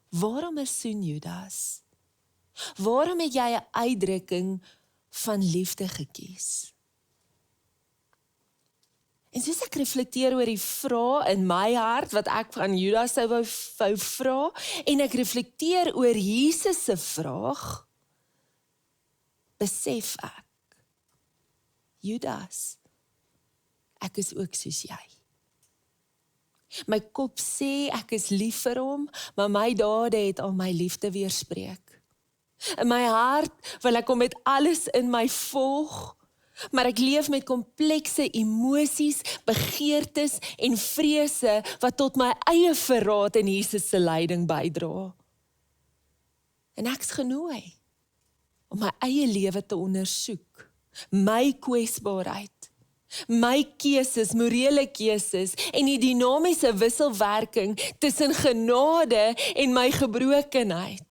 Waarom soen Judas? Waarom het jy 'n uitdrukking van liefde gekies? En soos ek reflekteer oor die vrae in my hart, wat ek van Judas wou vra, en ek reflekteer oor Jesus se vraag, besef ek, Judas, ek is ook soos jy. My kop sê ek is lief vir hom, maar my dade het al my liefde weerspreek. In my hart wil ek hom met alles in my volg, maar ek leef met komplekse emosies, begeertes en vrese wat tot my eie verraad in Jesus se leiding bydra. En ek's genooi om my eie lewe te ondersoek, my kwesbaarheid, my keuses, morele keuses en die dinamiese wisselwerking tussen genade en my gebrokenheid.